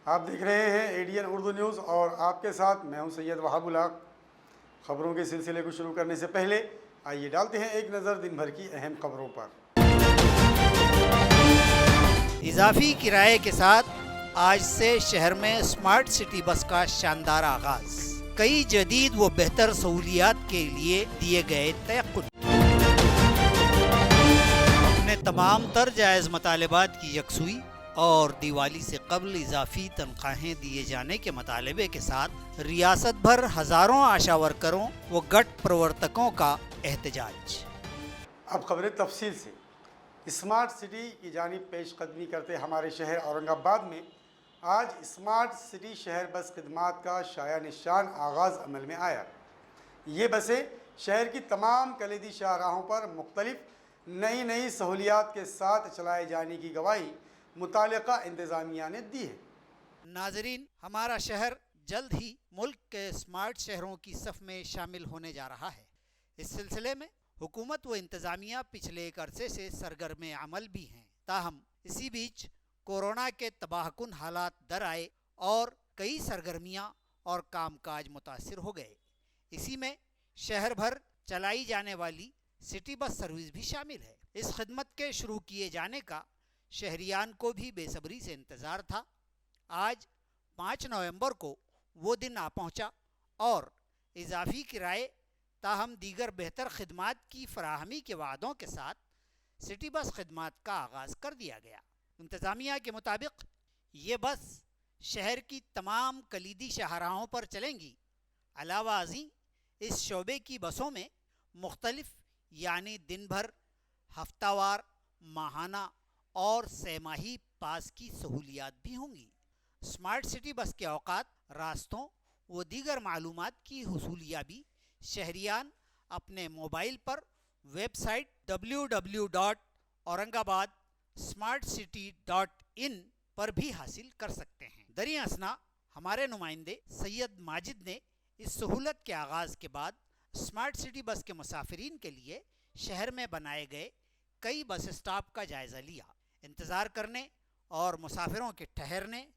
आप देख रहे हैं एडीएन उर्दू न्यूज़ और आपके साथ मैं हूं सैयद वहाबुल हक। खबरों के सिलसिले को शुरू करने से पहले आइए डालते हैं एक नज़र दिन भर की अहम खबरों पर। इजाफी किराए के साथ आज से शहर में स्मार्ट सिटी बस का शानदार आगाज। कई जदीद व बेहतर सहूलियात के लिए दिए गए तयक्कुद। अपने तमाम तर जायज़ मुतालबात की यकसुई और दिवाली से कबल इजाफी तनख्वाहें दिए जाने के मुतालबे के साथ रियासत भर हज़ारों आशा वर्करों व गट प्रवर्तकों का एहतजाज। अब खबरें तफसील से। स्मार्ट सिटी की जानिब पेशकदमी करते हमारे शहर औरंगाबाद में आज स्मार्ट सिटी शहर बस खिदमात का शाया निशान आगाज़ अमल में आया। ये बसें शहर की तमाम कलीदी शाहराहों पर मुख्तलिफ नई सहूलियात के साथ चलाए जाने की गवाही मुतालिका इंतज़ामिया ने दी है। नाजरीन, हमारा शहर जल्द ही मुल्क के स्मार्ट शहरों की सफ़ में शामिल होने जा रहा है। इस सिलसिले में हुकूमत व इंतज़ामिया पिछले एक अरसे से सरगर्म अमल भी हैं। ताहम इसी बीच कोरोना के तबाहकुन हालात दर आए और कई सरगर्मियाँ और कामकाज मुतासिर हो गए। इसी में शहर भर चलाई जाने वाली सिटी बस सर्विस भी शामिल है। इस खिदमत के शुरू किए जाने का शहरियान को भी बेसब्री से इंतज़ार था। आज 5 नवंबर को वो दिन आ पहुंचा और इजाफी किराए ताहम दीगर बेहतर खिदमात की फराहमी के वादों के साथ सिटी बस खिदमात का आगाज़ कर दिया गया। इंतज़ामिया के मुताबिक ये बस शहर की तमाम कलीदी शाहराहों पर चलेंगी। अलावा अज़ीं इस शोबे की बसों में मुख्तलिफ यानी दिन भर, हफ्तावार, माहाना और सहमाही पास की सहूलियात भी होंगी। स्मार्ट सिटी बस के औकात, रास्तों व दीगर मालूमात की हुसूलियाबी शहरियान अपने मोबाइल पर वेबसाइट www.aurangabad.smartcity.in पर भी हासिल कर सकते हैं। दरिया असना हमारे नुमाइंदे सैयद माजिद ने इस सहूलत के आगाज़ के बाद स्मार्ट सिटी बस के मुसाफिरीन के लिए शहर में बनाए गए कई बस स्टॉप का जायज़ा लिया। इंतज़ार करने और मुसाफिरों के ठहरने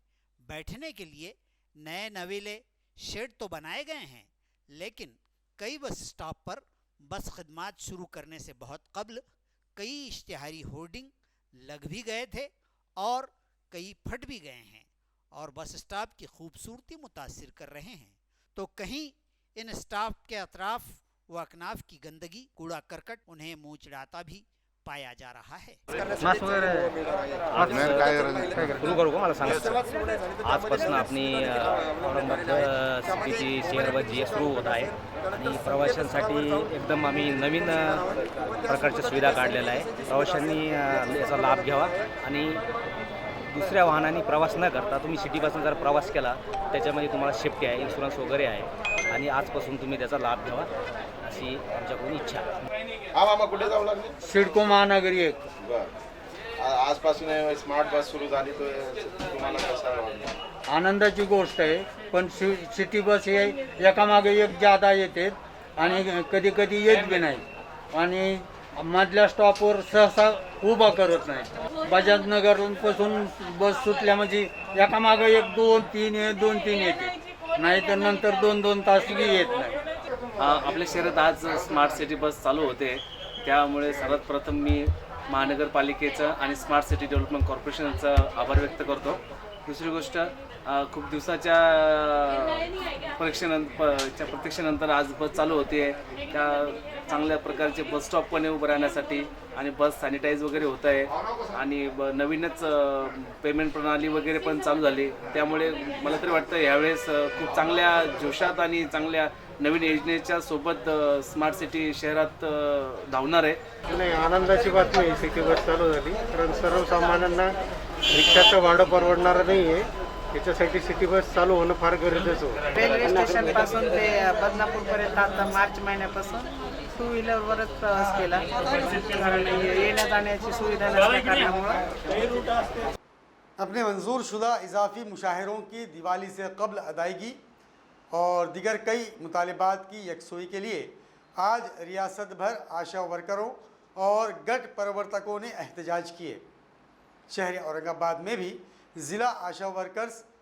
बैठने के लिए नए नवेले शेड तो बनाए गए हैं, लेकिन कई बस स्टॉप पर बस खिदमात शुरू करने से बहुत कबल कई इश्तिहारी होर्डिंग लग भी गए थे और कई फट भी गए हैं और बस स्टॉप की खूबसूरती मुतासिर कर रहे हैं। तो कहीं इन स्टॉप के अतराफ व अकनाफ की गंदगी, कूड़ा करकट उन्हें मुँह चिढ़ाता भी पाया जा रहा है। सुरू करू का मला सांगा। आजपासून आपली औरंगाबाद सिटीची शहर बस जी सुरू होत आहे आणि प्रवाशांसाठी एकदम आम्ही नवीन प्रकारच्या सुविधा काढलेल्या आहे। प्रवाशांनी याचा लाभ घ्यावा आणि दुसऱ्या वाहनांनी प्रवास न करता तुम्ही सिटीपासून जर प्रवास केला त्याच्यामध्ये तुम्हाला सेफ्टी आहे, इन्शुरन्स वगैरे आहे आणि आजपासून तुम्ही त्याचा लाभ घ्यावा अशी आमच्याकडून इच्छा आहे। कुठे जाऊ लागले? सिडको महानगरी एक। आजपासून स्मार्ट बस सुरू झाली तर तुम्हाला कसं वाटतं? आनंदाची गोष्ट आहे, पण सिटी बस हे एकामागे एक जादा येते आणि कधी कधी येत बी नाही आणि मधल्या स्टॉपवर सहसा उभा करत नाही। बजाज नगरपासून बस सुटल्या म्हणजे एकामागे एक 2-3 येते, नाही तर नंतर 2-2 तास बी येत नाही। आपल्या शहरात आज स्मार्ट सिटी बस चालू होते, त्यामुळे सर्वात प्रथम मी महानगरपालिकेचं आणि स्मार्ट सिटी डेव्हलपमेंट कॉर्पोरेशनचा आभार व्यक्त करतो। दुसरी गोष्ट, खूप दिवसाच्या प्रतीक्षेनंतर आज बस चालू होते। त्या चांगल्या प्रकारचे बस स्टॉप पण उभं राहण्यासाठी आणि बस सॅनिटाईज वगैरे होत आहे आणि नवीनच पेमेंट प्रणाली वगैरे पण चालू झाली, त्यामुळे मला तरी वाटतं यावेळेस खूप चांगल्या जोशात आणि चांगल्या नवीन योजनेच्या सोबत स्मार्ट सिटी शहरात धावणार आहे। नाही, आनंदाची बातमी सिटी बस चालू झाली, कारण सर्वसामान्यांना रिक्षाचं भाडं परवडणारं नाही आहे, त्याच्यासाठी सिटी बस चालू होणं फार गरजेचं होतं। रेल्वे स्टेशनपासून ते बदनापूरपर्यंत आता मार्च महिन्यापासून 2 व्हीलरवरच प्रवास केला, कारण येण्या जाण्याची सुविधा नसल्या कारणामुळे। अपने मंजूर शुदा इजाफी मुशाहरों की दिवाली से कबल अदायगी और दीगर कई मुतालबात की यकसुई के लिए आज रियासत भर आशा वर्करों और गट प्रवर्तकों ने एहतजाज किए। शहर औरंगाबाद में भी ज़िला आशा वर्कर्स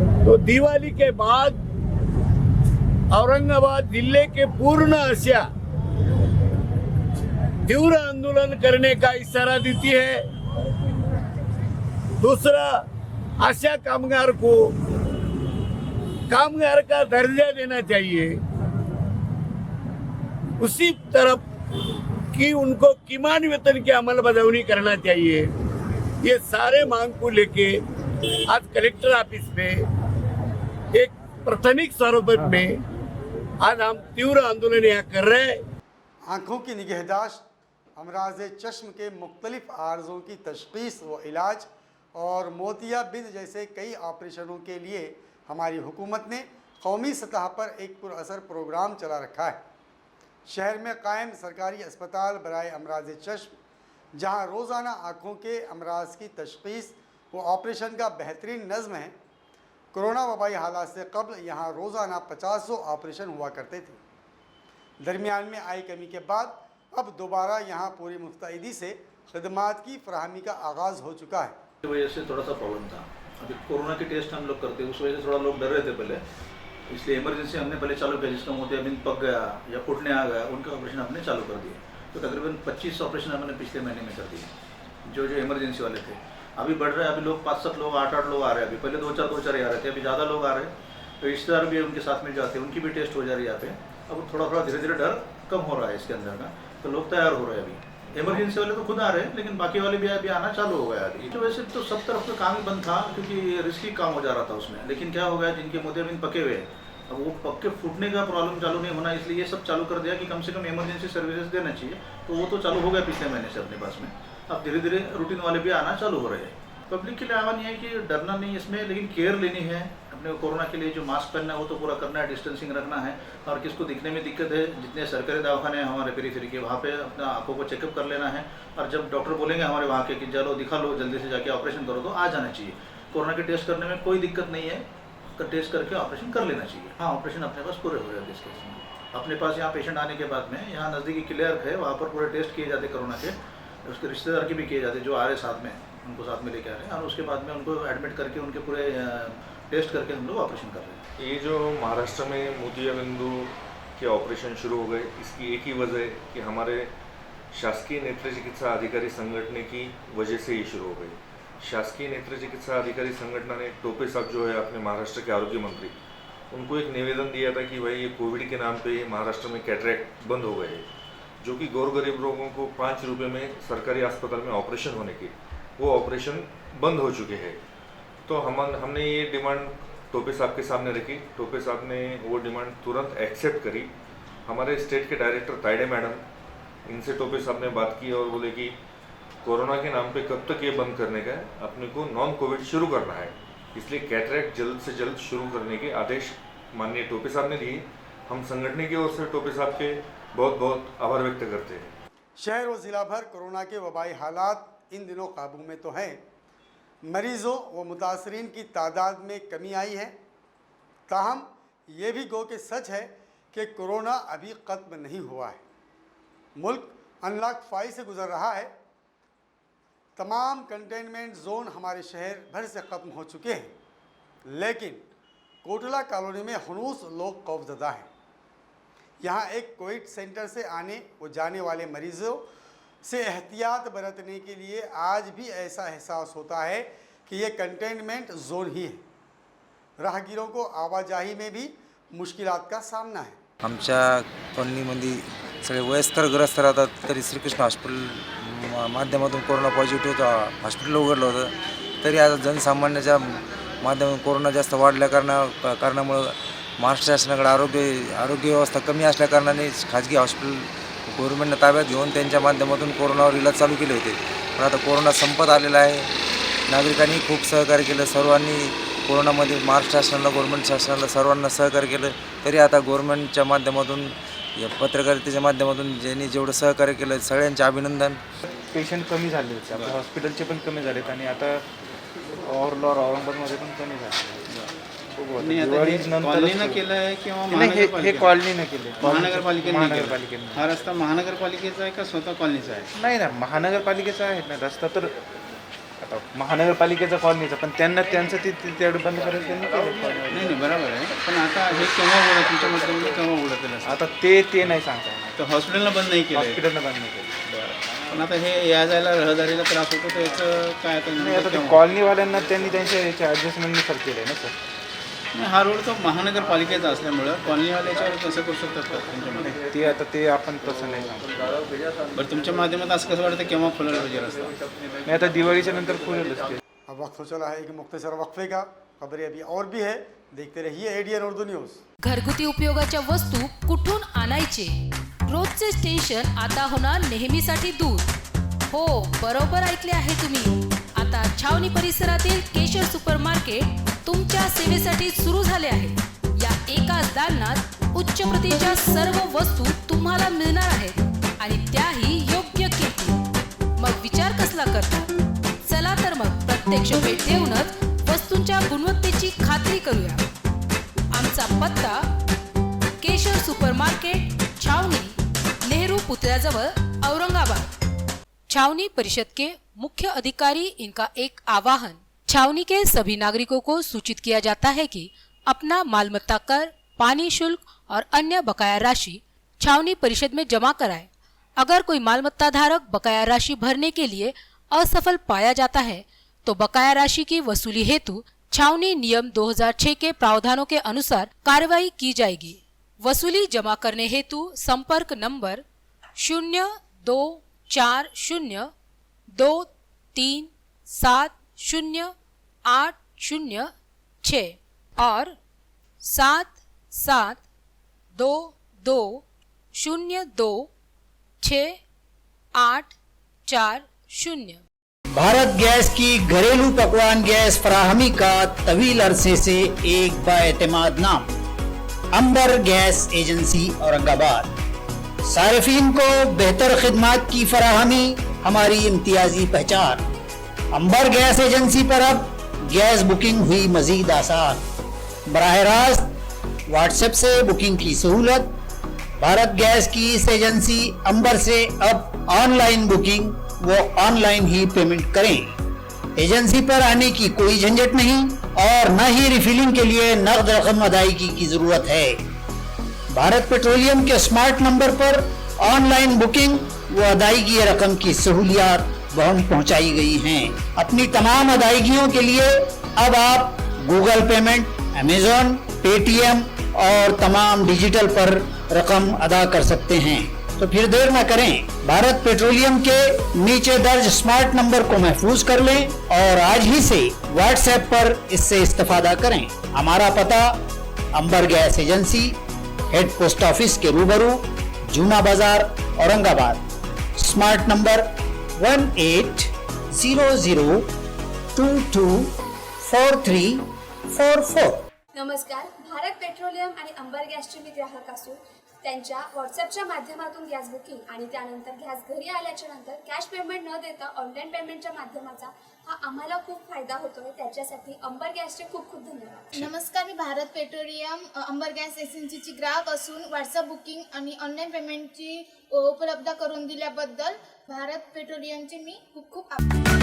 है। तो दिवाली के बाद औरंगाबाद जिले के पूर्ण अशा तीव्र आंदोलन करने का इशारा देती है। दूसरा, आशा कामगार को कामगार का दर्जा देना चाहिए। उसी तरफ कि उनको किमान वेतन की अमलबजावनी करना चाहिए। ये सारे मांग को लेके आज कलेक्टर ऑफिस पे एक प्राथमिक स्वरूप में आज हम तीव्र आंदोलन यहाँ कर रहे हैं। आँखों की निगहदाश्त, अमराज चश्म के मुख्तलिफ आर्ज़ों की तशख़ीस व इलाज और मोतियाबिंद जैसे कई ऑपरेशनों के लिए हमारी हुकूमत ने कौमी सतह पर एक पुरअसर प्रोग्राम चला रखा है। शहर में कायम सरकारी अस्पताल बराए अमराज चश्म, जहां रोज़ाना आँखों के अमराज की तशख़ीस व ऑपरेशन का बेहतरीन नज़्म है। कोरोना वबाई हालात से कबल यहाँ रोज़ाना 50 ऑपरेशन हुआ करते थे। दरमियान में आई कमी के बाद अब दोबारा यहाँ पूरी मुस्तैदी से खदमात की फराहमी का आगाज़ हो चुका है। की वजह से थोड़ा सा प्रॉब्लम था। अभी कोरोना के टेस्ट हम लोग करते, उस वजह से थोड़ा लोग डर रहे थे पहले, इसलिए इमरजेंसी हमने पहले चालू किया। जिसका मोतियाबिंद पक गया या फूटने आ गया, उनका ऑपरेशन हमने चालू कर दिया। तो तकरीबन 25 ऑपरेशन हमने पिछले महीने में कर दिए, जो इमरजेंसी वाले थे। अभी बढ़ रहे हैं, अभी लोग 5-7 लोग 8-8 लोग आ रहे हैं। अभी पहले 2-4 ही आ रहे थे, अभी ज़्यादा लोग आ रहे हैं। तो रिश्तेदार भी उनके साथ में जाते हैं, उनकी भी टेस्ट हो जा रही है यहाँ पे। अब थोड़ा धीरे धीरे डर कम हो रहा है इसके अंदर का, तो लोग तैयार हो रहे हैं। अभी इमरजेंसी वाले तो खुद आ रहे हैं, लेकिन बाकी वाले भी अभी आना चालू हो गया अभी। तो वैसे तो सब तरफ का काम ही बंद था, क्योंकि रिस्की काम हो जा रहा था उसमें। लेकिन क्या हो गया, जिनके मोतियाबिंद पके हुए, अब वो पक्के फूटने का प्रॉब्लम चालू नहीं होना, इसलिए ये सब चालू कर दिया कि कम से कम इमरजेंसी सर्विसेज देना चाहिए। तो वो तो चालू हो गया पिछले महीने से अपने पास में। अब धीरे धीरे रूटीन वाले भी आना चालू हो रहे हैं। पब्लिक के लिए आह्वान ये है कि डरना नहीं इसमें, लेकिन केयर लेनी है। अपने कोरोना के लिए जो मास्क पहनना है वो तो पूरा करना है, डिस्टेंसिंग रखना है। और किसको दिखने में दिक्कत है, जितने सरकारी दवाखाने हैं हमारे पेरीफेरी के, वहाँ पे अपना आंखों को चेकअप कर लेना है। और जब डॉक्टर बोलेंगे हमारे वहाँ के कि चलो दिखा लो, जल्दी से जाके ऑपरेशन करो, तो आ जाना चाहिए। कोरोना के टेस्ट करने में कोई दिक्कत नहीं है, टेस्ट करके ऑपरेशन कर लेना चाहिए। हाँ, ऑपरेशन अपने पास पूरे हो जाते इस केस में। अपने पास यहाँ पेशेंट आने के बाद में यहाँ नज़दीकी क्लिनिक है, वहाँ पर पूरे टेस्ट किए जाते कोरोना के। उसके रिश्तेदार के भी किए जाते, जो आ रहे साथ में, उनको साथ में लेके आ रहे हैं। और उसके बाद में उनको एडमिट करके उनके पूरे टेस्ट करके हम लोग ऑपरेशन कर रहे हैं। ये जो महाराष्ट्र में मोतियाबिंदु के ऑपरेशन शुरू हो गए, इसकी एक ही वजह है कि हमारे शासकीय नेत्र चिकित्सा अधिकारी संगठन की वजह से ये शुरू हो गई। शासकीय नेत्र चिकित्सा अधिकारी संगठन ने टोपे साहब जो है अपने महाराष्ट्र के आरोग्य मंत्री, उनको एक निवेदन दिया था कि भाई ये कोविड के नाम पे महाराष्ट्र में कैटरैक्ट बंद हो गए, जो कि गरीब लोगों को 5 रुपये में सरकारी अस्पताल में ऑपरेशन होने के, वो ऑपरेशन बंद हो चुके हैं। तो हमने ये डिमांड टोपे साहब के सामने रखी। टोपे साहब ने वो डिमांड तुरंत एक्सेप्ट करी। हमारे स्टेट के डायरेक्टर ताइडे मैडम, इनसे टोपे साहब ने बात की और बोले कि कोरोना के नाम पे कब तक ये बंद करने का है, अपने को नॉन कोविड शुरू करना है, इसलिए कैटरैक्ट जल्द से जल्द शुरू करने के आदेश माननीय टोपे साहब ने दिए। हम संगठन की ओर से टोपे साहब के बहुत बहुत आभार व्यक्त करते हैं। शहर व ज़िला भर कोरोना के वबाई हालात इन दिनों काबू में तो हैं, मरीज़ों व मुतासरीन की तादाद में कमी आई है। ताहम ये भी गो कि सच है कि कोरोना अभी ख़त्म नहीं हुआ है। मुल्क अनलॉक 5 से गुज़र रहा है। तमाम कंटेनमेंट जोन हमारे शहर भर से ख़त्म हो चुके हैं, लेकिन कोटला कॉलोनी में हनूस लोग खौफज़दा हैं। यहाँ एक कोविड सेंटर से आने व जाने वाले मरीज़ों से एहतियात बरतने के लिए आज भी ऐसा एहसास होता है कि ये कंटेनमेंट जोन ही है। राहगीरों को आवाजाही में भी मुश्किलात का सामना है। आमच्या कॉलनीमध्ये सगळे वयस्कर ग्रस्त राहतात, तरी श्रीकृष्ण हॉस्पिटल माध्यमातून कोरोना पॉझिटिव्ह होतं, हॉस्पिटल उघडलं होतं, तरी आता जनसामान्याच्या माध्यमातून कोरोना जास्त वाढल्या कारणामुळं महाराष्ट्र शासनाकडे आरोग्य व्यवस्था कमी असल्या कारणाने खाजगी हॉस्पिटल गव्हर्नमेंटनं ताब्यात घेऊन त्यांच्या माध्यमातून कोरोनावर इलाज चालू केले होते। पण आता कोरोना संपत आलेला आहे। नागरिकांनी खूप सहकार्य केलं, सर्वांनी कोरोनामध्ये महाराष्ट्र शासनाला, गव्हर्नमेंट शासनाला सर्वांना सहकार्य केलं। तरी आता गव्हर्नमेंटच्या माध्यमातून, पत्रकारितेच्या माध्यमातून ज्यांनी जेवढं सहकार्य केलं सगळ्यांचे अभिनंदन। पेशंट कमी झाले होते, आपल्या हॉस्पिटलचे पण कमी झालेत आणि आता औरंगाबादमध्ये पण कमी झाले। कॉलनीनं केलं आहे किंवा हे कॉलनीनं केले, महानगरपालिकेने हा रस्ता महानगरपालिकेचा आहे का स्वतः कॉलनीचा आहे? नाही ना, महानगरपालिकेचा आहे ना रस्ता। तर आता महानगरपालिकेचा कॉलनीचा, पण त्यांना त्यांचं ते तेवढं बंद करायचं त्यांनी केलं. नाही बरोबर आहे, पण आता हे केव्हा उघडा तुमच्या मतामध्ये केव्हा उघडं केलं? आता ते नाही सांगता येणार. तर हॉस्पिटलला बंद नाही केलं, हॉस्पिटलनं बंद नाही केलं. पण आता हे या जायला रहदारीला त्रास होतो, तर याचं काय आता नाही, आता ते कॉलनीवाल्यांना त्यांनी त्यांच्या याच्या ॲडजस्टमेंटनुसार केलं आहे ना सर. नाही, हा रोड तो महानगरपालिकेचा असल्यामुळं कॉलनीवाल्याच्यावर कसं करू शकतात का त्यांच्यामध्ये? ते आपण तसं नाही सांगतो. बरं, तुमच्या माध्यमात असं कसं वाटतं केव्हा खुलायला पाहिजे रस्ता? नाही, आता दिवाळीच्या नंतर खुलेलच ते. अब वक्त हो चला है एक मुख्तसर वक्फे का, खबरें अभी और भी है, देखते रहिए एडीएन उर्दू न्यूज़. घरगुती उपयोगाच्या वस्तू कुठून आणायचे, रोजचे टेन्शन आता होणार नेहमीसाठी दूर. हो, बरोबर ऐकले आहे तुम्ही. आता छावणी परिसरातील केशर सुपरमार्केट तुमच्या सेवेसाठी सुरू झाले आहे. या एकाच दालनात उच्च प्रतीच्या सर्व वस्तू तुम्हाला मिळणार आहेत आणि त्याही योग्य किमतीत. मग विचार कसला करता? चला तर मग प्रत्यक्ष भेट देऊनच वस्तूंच्या गुणवत्तेची खात्री करूया. आमचा पत्ता केशर सुपरमार्केट, छावनी, नेहरू पुतळ्याजवळ, औरंगाबाद. छावनी परिषद के मुख्य अधिकारी इनका एक आह्वान. छावनी के सभी नागरिकों को सूचित किया जाता है कि अपना मालमत्ता कर, पानी शुल्क और अन्य बकाया राशि छावनी परिषद में जमा कराए. अगर कोई मालमत्ता धारक बकाया राशि भरने के लिए असफल पाया जाता है तो बकाया राशि की वसूली हेतु छावनी नियम 2006 के प्रावधानों के अनुसार कार्रवाई की जाएगी. वसूली जमा करने हेतु संपर्क नंबर 024023708006 और 7722026840. भारत गैस की घरेलू पकवान गैस फराहमी का तवील अरसे से एक बाएतमाद नाम, अंबर गैस एजेंसी औरंगाबाद. सारिफीन को बेहतर खिदमत की फराहमी हमारी इम्तियाजी पहचान. अंबर गैस एजेंसी पर अब गैस बुकिंग हुई मजीद आसान. बराह रास्त व्हाट्सएप से बुकिंग की सहूलत. भारत गैस की इस एजेंसी अंबर से अब ऑनलाइन बुकिंग वो ऑनलाइन ही पेमेंट करें. एजेंसी पर आने की कोई झंझट नहीं और न ही रिफिलिंग के लिए नकद रकम अदायगी की जरूरत है. भारत पेट्रोलियम के स्मार्ट नंबर पर ऑनलाइन बुकिंग व अदायगी रकम की सहूलियात वहम पहुंचाई गई हैं. अपनी तमाम अदायगियों के लिए अब आप गूगल पेमेंट, अमेजॉन, पेटीएम और तमाम डिजिटल पर रकम अदा कर सकते हैं. तो फिर देर न करें, भारत पेट्रोलियम के नीचे दर्ज स्मार्ट नंबर को महफूज कर लें और आज ही से व्हाट्सएप पर इससे इस्तेफादा करें. हमारा पता Ambar gas agency, head post office के रूबरू, जूना बाजार, औरंगाबाद. Smart number 1800224344. नमस्कार. भारत पेट्रोलियम आणि अंबर गॅसचे मी ग्राहक असून त्यांच्या व्हॉट्सअपच्या माध्यमातून गॅस बुकिंग आणि त्यानंतर गॅस घरी आल्याच्या नंतर कॅश पेमेंट न देता ऑनलाईन पेमेंटच्या माध्यमाचा हा आम्हाला खूप फायदा होतोय. त्याच्यासाठी अंबर गॅसचे खूप खूप धन्यवाद. नमस्कार. मी भारत पेट्रोलियम अंबर गॅस एजन्सीची ग्राहक असून व्हॉट्सअप बुकिंग आणि ऑनलाईन पेमेंटची उपलब्ध करून दिल्याबद्दल भारत पेट्रोलियमचे मी खूप खूप आभार.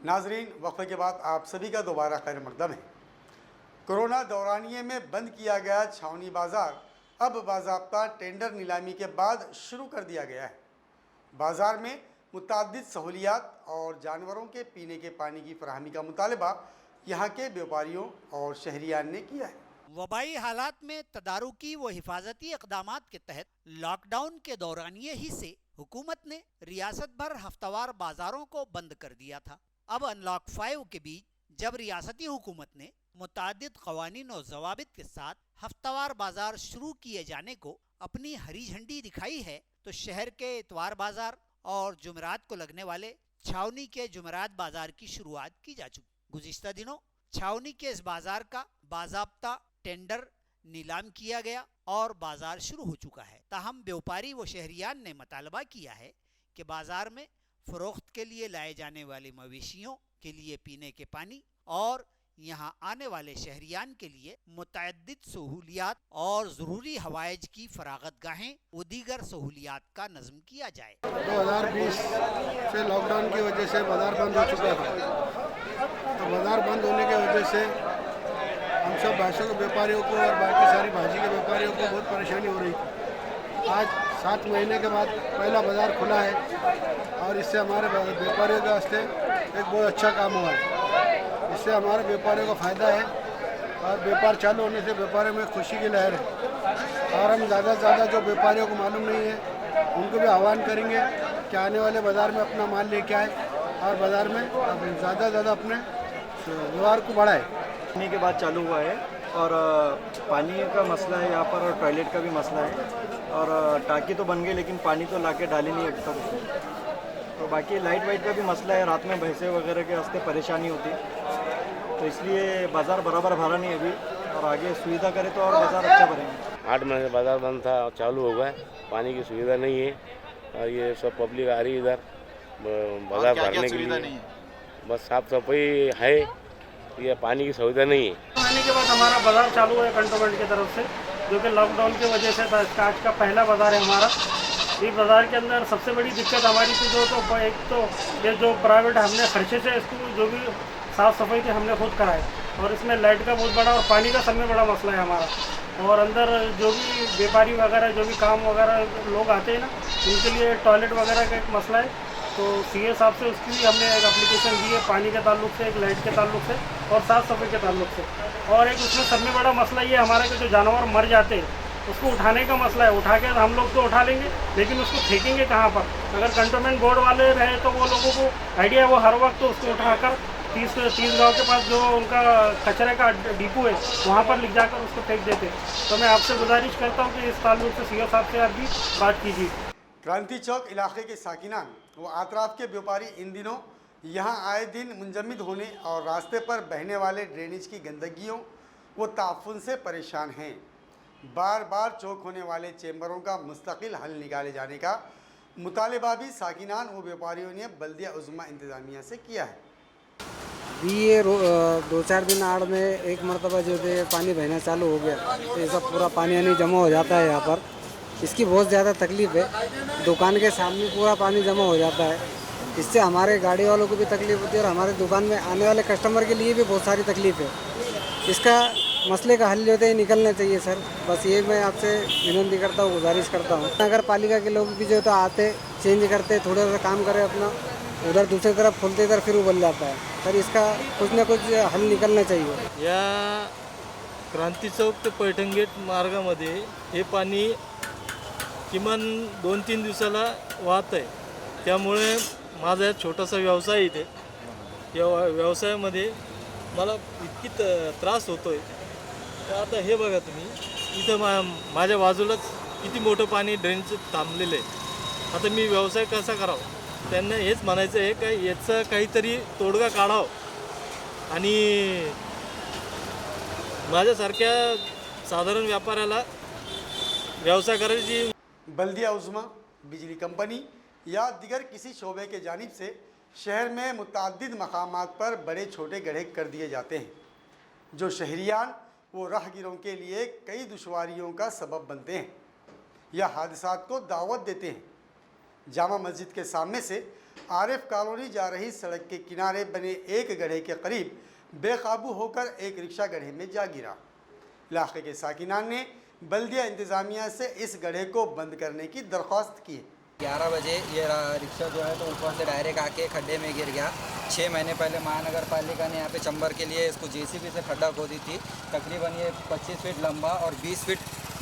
नाजरीन, वक्फे के बाद आप सभी का दोबारा खैर मकदम है. कोरोना दौरानिये में बंद किया गया छावनी बाज़ार अब बाज़ाब्ता टेंडर नीलामी के बाद शुरू कर दिया गया है. बाज़ार में मुतअद्दिद सहूलियात और जानवरों के पीने के पानी की फराहमी का मुतालबा यहाँ के व्यापारियों और शहरियान ने किया है. वबाई हालात में तदारुकी व हिफाजती इक़दामात के तहत लॉकडाउन के दौरानिये ही से हुकूमत ने रियासत भर हफ्तावार बाज़ारों को बंद कर दिया था. अब अनलॉक 5 के बीच जब रियासती हुकूमत ने मुतादिद क़वानीन और ज़वाबित के साथ हफ्तावार बाज़ार शुरू किए जाने को अपनी हरी झंडी दिखाई है, तो शहर के इतवार बाज़ार और जुमरात को लगने वाले छावनी के जुमरात बाज़ार की शुरुआत की जा चुकी. गुज़िश्ता दिनों छावनी के इस बाज़ार का बाज़ाब्ता टेंडर नीलाम किया गया और बाज़ार शुरू हो चुका है. ताहम व्यापारी व शहरियान ने मुतालबा किया है कि बाज़ार में फ़रोख्त के लिए लाए जाने वाले मवेशियों के लिए पीने के पानी और यहाँ आने वाले शहरियान के लिए मुतअद्दिद सहूलियात और ज़रूरी हवाइज की फरागत गाहें व दीगर सहूलियात का नज़्म किया जाए। 2020 से लॉकडाउन की वजह से बाज़ार बंद हो चुका था, तो बाज़ार बंद होने की वजह से हम सब भैंसों के व्यापारियों को और बाकी सारी भाजी के व्यापारियों को बहुत परेशानी हो रही थी। आज 7 महीने के बाद पहला बाज़ार खुला है और इससे हमारे व्यापारियों के वास्ते एक बहुत अच्छा काम हुआ है। इससे हमारे व्यापारियों को फ़ायदा है और व्यापार चालू होने से व्यापारियों में खुशी की लहर है। और हम ज़्यादा से ज़्यादा जो व्यापारियों को मालूम नहीं है उनको भी आह्वान करेंगे कि आने वाले बाज़ार में अपना माल लेके आए और बाज़ार में ज़्यादा से ज़्यादा अपने व्यवहार को बढ़ाए। पानी के बाद चालू हुआ है और पानी का मसला है यहाँ पर और टॉयलेट का भी मसला है और टाँकी तो बन गई लेकिन पानी तो लाके डाले नहीं अभी तक उसमें। तो बाकी लाइट वाइट का भी मसला है, रात में भैंसे वगैरह के वास्ते परेशानी होती है, तो इसलिए बाज़ार बराबर भरा नहीं है अभी और आगे सुविधा करे तो और बाज़ार अच्छा भरेंगे। 8 महीने से बाज़ार बंद था, चालू हो गया। पानी की सुविधा नहीं है और ये सब पब्लिक आ रही है इधर बाज़ार भरने के लिए। बस साफ सफाई है, ये पानी की सुविधा नहीं है। आने के बाद हमारा बाज़ार चालू है कंटोनमेंट की तरफ से, जो कि लॉकडाउन की वजह से था। आज का पहला बाज़ार है हमारा। इस बाज़ार के अंदर सबसे बड़ी दिक्कत हमारी थी तो एक तो ये जो प्राइवेट हमने खर्चे से इसको जो भी साफ़ सफाई थी हमने खुद कराए और इसमें लाइट का बहुत बड़ा और पानी का सब में बड़ा मसला है हमारा। और अंदर जो भी व्यापारी वगैरह जो भी काम वगैरह लोग आते हैं ना, उनके लिए टॉयलेट वगैरह का एक मसला है। तो सीए साहब से उसकी भी हमने एक एप्लीकेशन दी है, पानी के ताल्लुक से, एक लाइट के ताल्लुक से और साफ़ सफाई के ताल्लुक से। और एक उसमें सब में बड़ा मसला ये हमारा कि जो जानवर मर जाते हैं उसको उठाने का मसला है। उठा के हम लोग तो उठा लेंगे लेकिन उसको फेंकेंगे कहाँ पर? अगर कंटोनमेंट बोर्ड वाले रहे तो वो लोगों को आइडिया है, वो हर वक्त तो उसको उठाकर 30 गाँव के पास जो उनका कचरे का डिपो है वहाँ पर लिख जाकर उसको फेंक देते। तो मैं आपसे गुजारिश करता हूँ कि इस ताल्लुक से सीओ साहब से आप भी बात कीजिए। क्रांति चौक इलाके के साकिनान व आतराफ के व्यापारी इन दिनों यहाँ आए दिन मुंजमद होने और रास्ते पर बहने वाले ड्रेनेज की गंदगियों व ताफुन से परेशान हैं। बार बार चौक होने वाले चैम्बरों का मुस्तकिल हल निकाले जाने का मुतालबा भी साकिनान व व्यापारियों ने बल्दिया उज़्मा इंतज़ामिया से किया है। भी ये 2-4 दिन आड़ में एक मरतबा जो है पानी बहना चालू हो गया, तो ये सब पूरा पानी यानी जमा हो जाता है यहाँ पर। इसकी बहुत ज़्यादा तकलीफ़ है। दुकान के सामने पूरा पानी जमा हो जाता है। इससे हमारे गाड़ी वालों को भी तकलीफ़ होती है और हमारे दुकान में आने वाले कस्टमर के लिए भी बहुत सारी तकलीफ़ है। इसका मसले का हल जो है निकलना चाहिए सर। बस ये मैं आपसे विनती करता हूँ, गुजारिश करता हूँ। नगर पालिका के लोग भी जो तो आते चेंज करते, थोड़ा सा काम करे अपना, उधर दूसरी तरफ खोलते इधर फिर उबल जाता है। सर इसका कुछ ना कुछ हल निकलना चाहिए। या क्रांती चौक ते पैठण गेट मार्गामध्ये हे पाणी किमान 2-3 दिवसाला वाहत आहे। त्यामुळे माझा छोटासा व्यवसाय इथे, या व्यवसायामध्ये मला इतकी त्रास होतोय। तर आता हे बघा तुम्ही, इथं माझ्या बाजूलाच किती मोठं पाणी ड्रेनचं थांबलेलं आहे। आता मी व्यवसाय कसा करावा? त्यांना हेच म्हणायचं आहे का याचा काहीतरी तोडगा काढावा आणि माझ्यासारख्या साधारण व्यापाऱ्याला व्यवसाय करायची। बल्दिया उज़्मा, बिजली कंपनी या दिगर किसी शोबे के जानिब से शहर में मुतअद्दिद मकामात पर बड़े छोटे गड्ढे कर दिए जाते हैं, जो शहरियान व राहगीरों के लिए कई दुश्वारियों का सबब बनते हैं या हादसात को दावत देते हैं। जामा मस्जिद के सामने से आरिफ कॉलोनी जा रही सड़क के किनारे बने एक गड्ढे के करीब बेकाबू होकर एक रिक्शा गड्ढे में जा गिरा। इलाके के साकिनान ने बल्दिया इंतज़ामिया से इस गड्ढे को बंद करने की दरख्वास्त की है। 11 बजे ये रिक्शा जो है तो ऊपर से डायरेक्ट आके खड्डे में गिर गया। 6 महीने पहले महानगर पालिका ने यहाँ पे चंबर के लिए इसको जेसीबी से खड्डा खोदी थी। तकरीबन ये 25 फीट लंबा और 20 फीट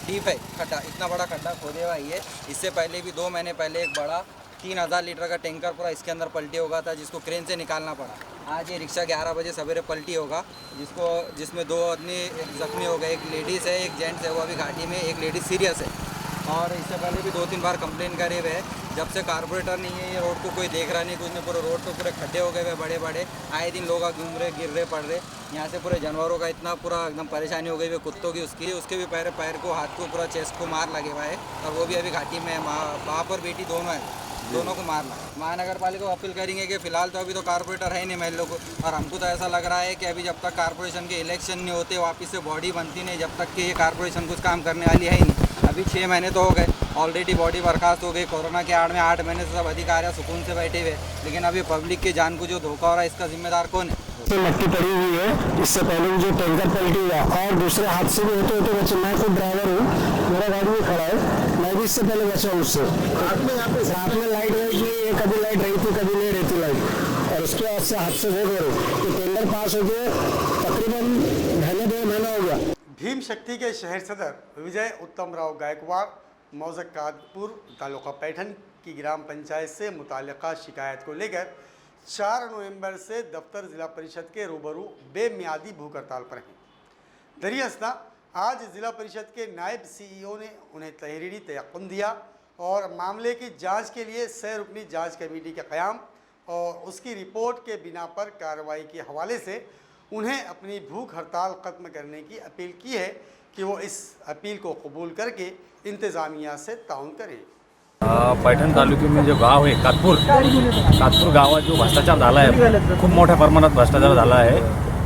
डीप है खड्डा। इतना बड़ा खड्डा खोदे हुआ ये। इससे पहले भी 2 महीने पहले एक बड़ा 3000 लीटर का टैंकर पूरा इसके अंदर पलटी होगा था, जिसको क्रेन से निकालना पड़ा। आज ये रिक्शा 11 बजे सवेरे पलटी होगा, जिसमें 2 आदमी जख्मी हो गए। एक लेडीज़ है, एक जेंट्स है, वो अभी घाटी में, एक लेडीज़ सीरियस है। और इससे पहले भी 2-3 बार कंप्लेन करे हुए है। जब से कारपोरेटर नहीं है, ये रोड को कोई देख रहा नहीं, कुछ नहीं, पूरे रोड तो पूरे खड्डे हो गए हुए बड़े बड़े। आए दिन लोग घूम रहे, गिर रहे, पड़ रहे। यहाँ से पूरे जानवरों का इतना पूरा एकदम परेशानी हो गई है। कुत्तों की उसके भी पैर को, हाथ को, पूरा चेस्ट को मार लगे हुआ है। और वो भी अभी घाटी में है, बाप और बेटी दोनों हैं। दोनों को मारना। महानगर पालिका को अपील करेंगे कि फिलहाल तो अभी तो कारपोरेटर है नहीं महलों को, और हमको तो ऐसा लग रहा है कि अभी जब तक कारपोरेशन के इलेक्शन नहीं होते, वापस से बॉडी बनती नहीं, जब तक कि ये कारपोरेशन कुछ काम करने वाली है ही नहीं। अभी 6 महीने तो हो गए, ऑलरेडी बॉडी बर्खास्त हो गई। कोरोना के आड़ में 8 महीने से सब अधिकारी सुकून से बैठे हुए, लेकिन अभी पब्लिक की जान को जो धोखा हो रहा है, इसका जिम्मेदार कौन है? मट्टी पड़ी हुई है, इससे पहले भी जो टैंकर पलटी हुआ और दूसरे हादसे भी होते होते बचे। मैं खुद ड्राइवर हूँ, मेरा गाड़ी भी खड़ा है, मैं भी इससे पहले बचा उससे। रात में लाइट गई थी, कभी लाइट रही थी कभी नहीं रहती लाइट, और उसके बाद से हादसे हो गए। तो टेंडर पास हो गए तकरीबन महीने 2 महीना हो गया। भीम शक्ति के शहर सदर विजय उत्तम राव गायकवाड़ मौजक्कादपुर तालुका पैठन की ग्राम पंचायत से मुताल्लिका शिकायत को लेकर 4 नवंबर से दफ्तर जिला परिषद के रूबरू बेमियादी भूख हड़ताल पर हैं। दरियास्ता आज जिला परिषद के नायब सीईओ ने उन्हें तहरीरी तयक़्क़ुन दिया और मामले की जांच के लिए 6 रुकनी जांच कमेटी का क़याम और उसकी रिपोर्ट के बिना पर कार्रवाई के हवाले से उन्हें अपनी भूख हड़ताल ख़त्म करने की अपील की है कि वो इस अपील को कबूल करके इंतज़ामिया से ताउन करें। पैठण तालुक्यामध्ये जो गाव आहे कातपूर गावात जो भ्रष्टाचार झाला आहे, खूप मोठ्या प्रमाणात भ्रष्टाचार झाला आहे,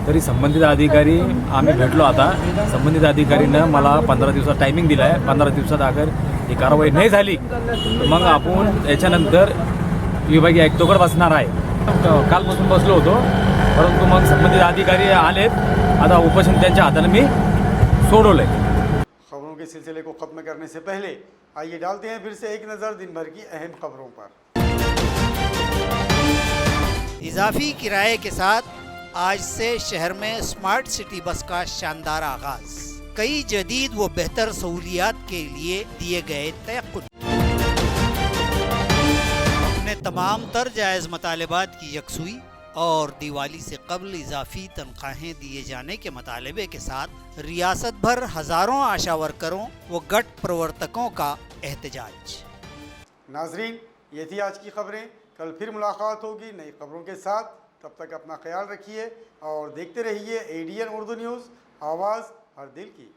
तरी संबंधित अधिकारी आम्ही भेटलो। आता संबंधित अधिकारीनं मला 15 दिवसात टायमिंग दिला आहे। 15 दिवसात अगर ही कारवाई नाही झाली मग आपण याच्यानंतर विभागीय आयुक्ताकडे बसणार आहे। कालपासून बसलो होतो, परंतु मग संबंधित अधिकारी आलेत, आता उपोषण त्यांच्या हाताने मी सोडवलंय। खबरों के सिलसिले को ख़त्म करने से पहले आइए डालते हैं फिर से एक नज़र दिन भर की अहम खबरों पर। इजाफी किराए के साथ आज से शहर में स्मार्ट सिटी बस का शानदार आगाज। कई जदीद व बेहतर सहूलियात के लिए दिए गए तयक़्क़ुन। अपने तमाम तर जायज़ मुतालबात की यकसुई और दिवाली से कबल इजाफी तनख्वाहें दिए जाने के मुतालबे के साथ रियासत भर हज़ारों आशा वर्करों व गट प्रवर्तकों का एहतजाज। नाजरीन, ये थी आज की खबरें। कल फिर मुलाकात होगी नई खबरों के साथ। तब तक अपना ख्याल रखिए और देखते रहिए ADN उर्दू न्यूज़, आवाज़ हर दिल की।